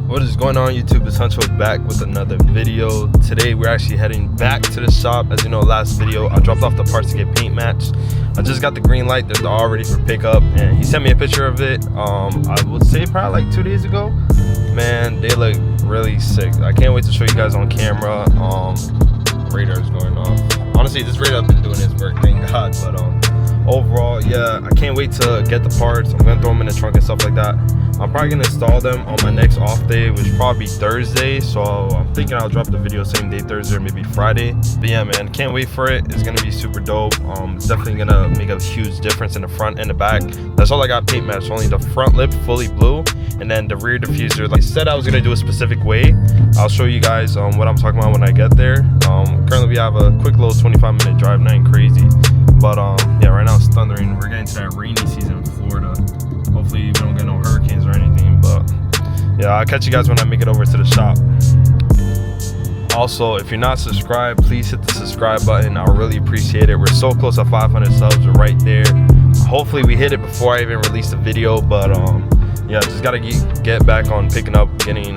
What is going on, YouTube? It's Huncho back with another video. Today we're actually heading back to the shop. As you know, last video I dropped off the parts to get paint matched. I just got the green light. They're all ready for pickup, and he sent me a picture of it. I would say probably like 2 days ago. Man, they look really sick. I can't wait to show you guys on camera. Radar is going off. Honestly, this radar been doing its work, thank God. But overall, yeah, I can't wait to get the parts. I'm gonna throw them in the trunk and stuff like that. I'm probably gonna install them on my next off day, which will probably be Thursday. So I'm thinking I'll drop the video same day, Thursday or maybe Friday. But yeah, man, can't wait for it. It's gonna be super dope. It's definitely gonna make a huge difference in the front and the back. That's all I got paint matched. Only the front lip fully blue, and then the rear diffuser. Like I said, I was gonna do a specific way. I'll show you guys what I'm talking about when I get there. Currently we have a quick little 25-minute drive, nothing crazy. But yeah, right now it's thundering. We're getting to that rainy season in Florida. Hopefully we don't get no hurricanes or anything, but yeah, I'll catch you guys when I make it over to the shop. Also, if you're not subscribed, please hit the subscribe button. I really appreciate it. We're so close to 500 subs. We're right there. Hopefully we hit it before I even release the video, but yeah, just gotta get back on picking up, getting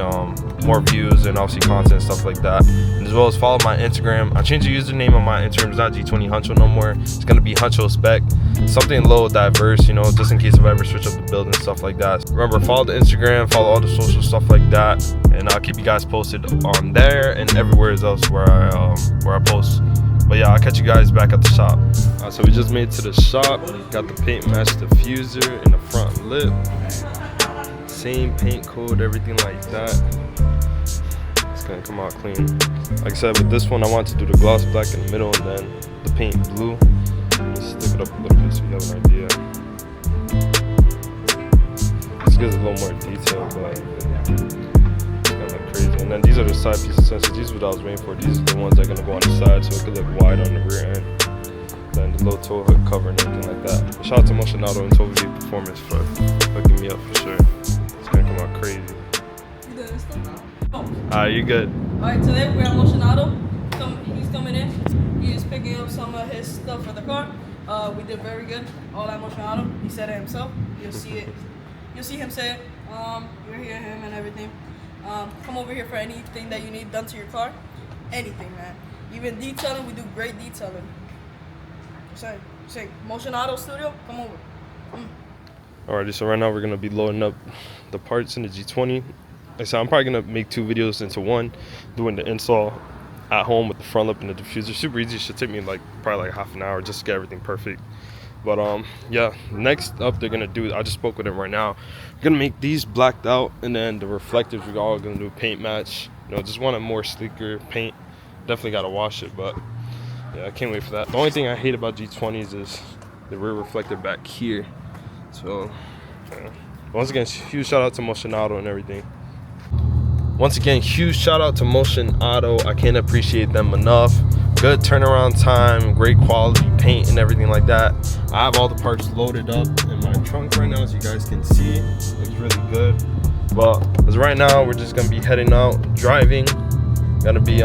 more views and obviously content and stuff like that. And as well as follow my Instagram. I changed the username on my Instagram. It's not G20 Huncho no more. It's gonna be Huncho Spec. Something a little diverse, you know, just in case if I ever switch up the build and stuff like that. Remember, follow the Instagram, follow all the social stuff like that, and I'll keep you guys posted on there and everywhere else where I post. But yeah, I'll catch you guys back at the shop. So we just made it to the shop. Got the paint matched diffuser in the front lip. Same paint code, everything like that. It's gonna come out clean. Like I said, with this one I want to do the gloss black in the middle and then the paint blue. Let's stick it up a little bit so you have an idea. This gives a little more detail, but it's gonna look crazy. And then these are the side pieces. Since these are what I was waiting for. These are the ones that are gonna go on the side, so it could look wide on the rear end. Then the little tow hook cover and everything like that. But shout out to Motion Auto and Total View Performance for hooking me up for sure. It's gonna come out crazy. You good? You good? Alright, today we're at Motion Auto. He's coming in. He's picking up some of his stuff for the car. We did very good. All at Motion Auto. He said it himself. You'll see it. You'll see him say it. You'll hear him and everything. Come over here for anything that you need done to your car. Anything, man. Even detailing, we do great detailing. Say Motion Auto Studio, come over. Alrighty, so right now we're gonna be loading up the parts in the G20. Like I said, I'm probably gonna make 2 videos into one, doing the install at home with the front lip and the diffuser. Super easy. Should take me probably like half an hour just to get everything perfect. But yeah, next up they're gonna do, I just spoke with him right now, we're gonna make these blacked out, and then the reflectors we're all gonna do a paint match. You know, just want a more sleeker paint. Definitely gotta wash it, but yeah, I can't wait for that. The only thing I hate about G20s is the rear reflector back here. So yeah. Once again, huge shout out to Motion Auto and everything. Once again, huge shout out to Motion Auto. I can't appreciate them enough. Good turnaround time, great quality paint and everything like that. I have all the parts loaded up in my trunk right now, as you guys can see. Looks really good. But as right now, we're just gonna be heading out, driving. Gonna be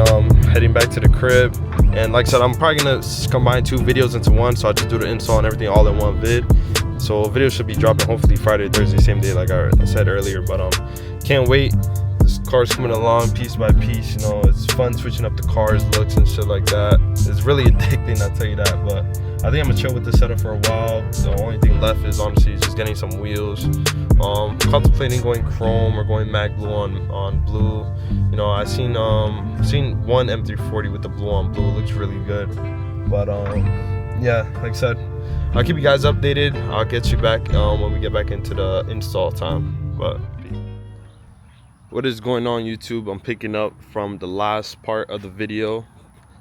heading back to the crib, and like I said, I'm probably gonna combine 2 videos into one, so I'll just do the install and everything all in one vid. So a video should be dropping hopefully Friday, Thursday, same day like I said earlier. But can't wait. This car's coming along piece by piece. You know, it's fun switching up the car's looks and shit like that. It's really addicting, I'll tell you that. But I think I'm gonna chill with this setup for a while. The only thing left is honestly just getting some wheels. Contemplating going chrome or going matte blue on blue. You know, I've seen one M340 with the blue on blue. It looks really good. But yeah, like I said, I'll keep you guys updated. I'll get you back when we get back into the install time. But what is going on, YouTube? I'm picking up from the last part of the video.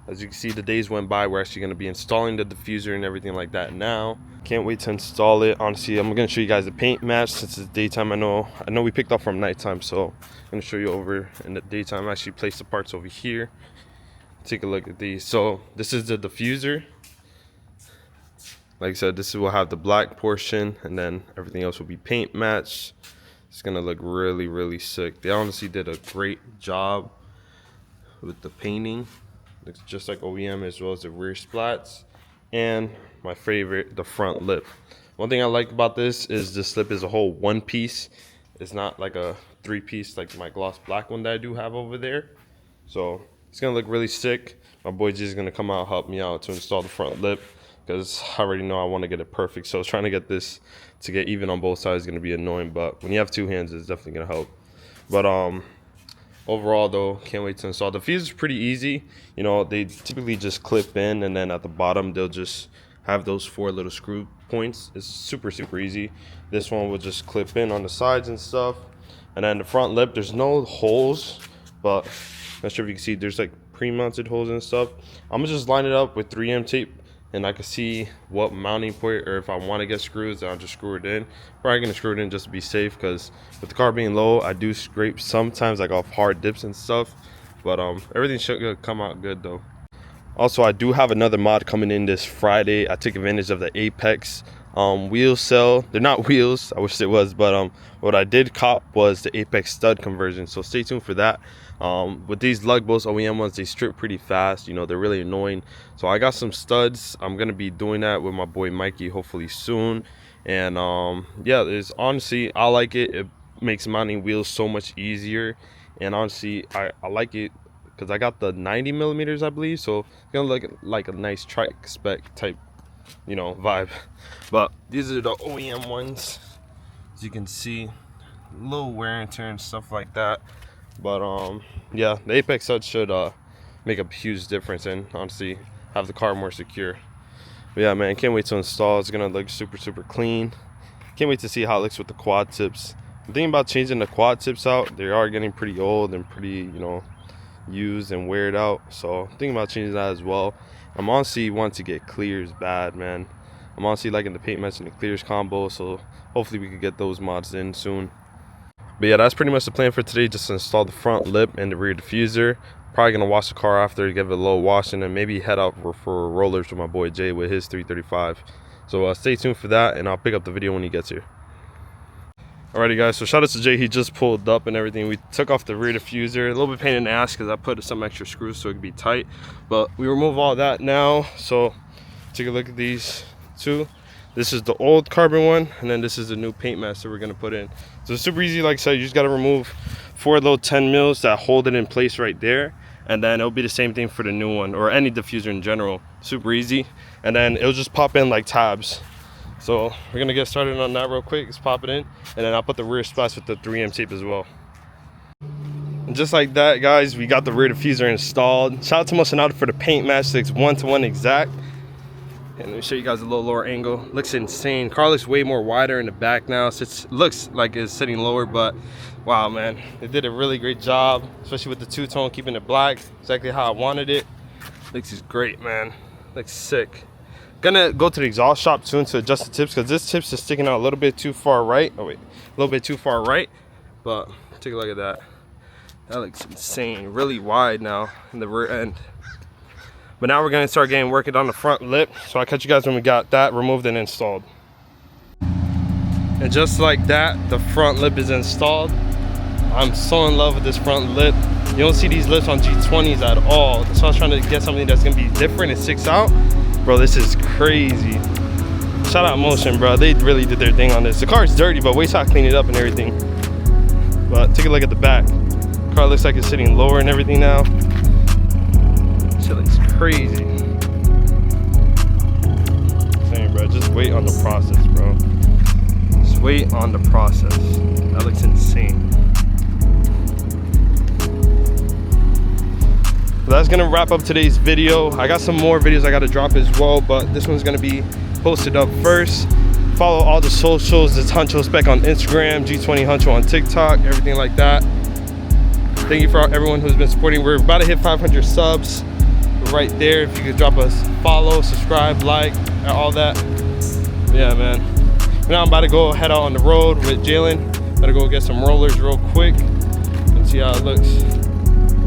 As you can see, the days went by. We're actually going to be installing the diffuser and everything like that now. Can't wait to install it. Honestly, I'm going to show you guys the paint match since it's daytime. I know we picked up from nighttime, so I'm going to show you over in the daytime. I actually placed the parts over here. Take a look at these. So this is the diffuser. Like I said, this will have the black portion, and then everything else will be paint matched. It's going to look really, really sick. They honestly did a great job with the painting. Looks just like OEM, as well as the rear splats, and my favorite, the front lip. One thing I like about this is this lip is a whole one piece. It's not like a 3-piece like my gloss black one that I do have over there. So it's gonna look really sick. My boy G is gonna come out, help me out to install the front lip, because I already know I want to get it perfect. So trying to get this to get even on both sides is gonna be annoying, but when you have 2 hands, it's definitely gonna help. But overall though, can't wait to install. The fuse is pretty easy. You know, they typically just clip in, and then at the bottom they'll just have those 4 little screw points. It's super easy. This one will just clip in on the sides and stuff. And then the front lip, there's no holes, but not sure if you can see, there's like pre-mounted holes and stuff. I'm gonna just line it up with 3M tape, and I can see what mounting point, or if I want to get screws, then I'll just screw it in. Probably gonna screw it in just to be safe, because with the car being low, I do scrape sometimes like off hard dips and stuff. But everything should come out good though. Also, I do have another mod coming in this Friday. I took advantage of the Apex wheel sale. They're not wheels, I wish it was, but what I did cop was the Apex stud conversion, so stay tuned for that. With these lug bolts, OEM ones, they strip pretty fast. You know, they're really annoying. So I got some studs. I'm gonna be doing that with my boy Mikey hopefully soon. And yeah, it's honestly, I like it. It makes mounting wheels so much easier, and honestly I like it because I got the 90 millimeters, I believe, so it's gonna look like a nice trike spec type, you know, vibe. But these are the OEM ones. As you can see, a little wear and tear and stuff like that. But yeah, the Apex stud should make a huge difference and honestly have the car more secure. But yeah, man, can't wait to install. It's gonna look super clean. Can't wait to see how it looks with the quad tips. I'm thinking about changing the quad tips out. They are getting pretty old and pretty, you know, used and weared out, so I'm thinking about changing that as well. I'm honestly wanting to get clears bad, man. I'm honestly liking the paint match and the clears combo, so hopefully we can get those mods in soon. But yeah, that's pretty much the plan for today. Just install the front lip and the rear diffuser. Probably gonna wash the car after, give it a little washing, and maybe head out for rollers with my boy Jay with his 335. So stay tuned for that, and I'll pick up the video when he gets here. Alrighty guys, so shout out to Jay. He just pulled up and everything. We took off the rear diffuser. A little bit pain in the ass because I put some extra screws so it could be tight, but we remove all that now. So take a look at these 2. This is the old carbon one, and then this is the new paint mask that we're gonna put in. So it's super easy. Like I said, you just gotta remove 4 little 10 mils that hold it in place right there, and then it'll be the same thing for the new one, or any diffuser in general. Super easy, and then it'll just pop in like tabs. So we're gonna get started on that real quick. Let's pop it in, and then I'll put the rear splats with the 3M tape as well. And just like that, guys, we got the rear diffuser installed. Shout out to Motionado for the paint match. It's 1-to-1 exact. And let me show you guys a little lower angle. Looks insane. Car looks way more wider in the back now, so it looks like it's sitting lower, but wow, man, they did a really great job, especially with the 2-tone, keeping it black, exactly how I wanted it. Looks is great, man. Looks sick. Gonna go to the exhaust shop soon to adjust the tips, because this tips is sticking out a little bit too far right. Oh wait, a little bit too far right. But take a look at that. That looks insane. Really wide now in the rear end. But now we're gonna start getting working on the front lip. So I'll catch you guys when we got that removed and installed. And just like that, the front lip is installed. I'm so in love with this front lip. You don't see these lips on G20s at all. So I was trying to get something that's gonna be different and sticks out. Bro, this is crazy. Shout out Motion, bro. They really did their thing on this. The car is dirty, but wait till I clean it up and everything. But take a look at the back. The car looks like it's sitting lower and everything now. Shit looks crazy. Same, bro. Just wait on the process, bro. Just wait on the process. That looks insane. That's gonna wrap up today's video. I got some more videos I gotta drop as well, but this one's gonna be posted up first. Follow all the socials. It's Huncho Spec on Instagram, G20 Huncho on TikTok, everything like that. Thank you for everyone who's been supporting. We're about to hit 500 subs. We're right there. If you could drop us follow, subscribe, like, all that. Yeah, man. Now I'm about to go head out on the road with Jalen. Gotta go get some rollers real quick and see how it looks.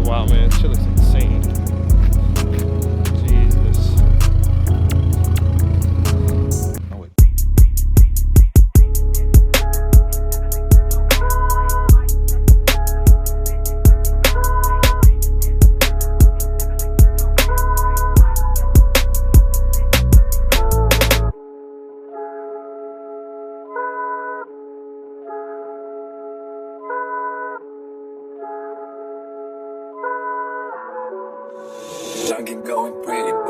Wow, man, shit looks insane. young and going pretty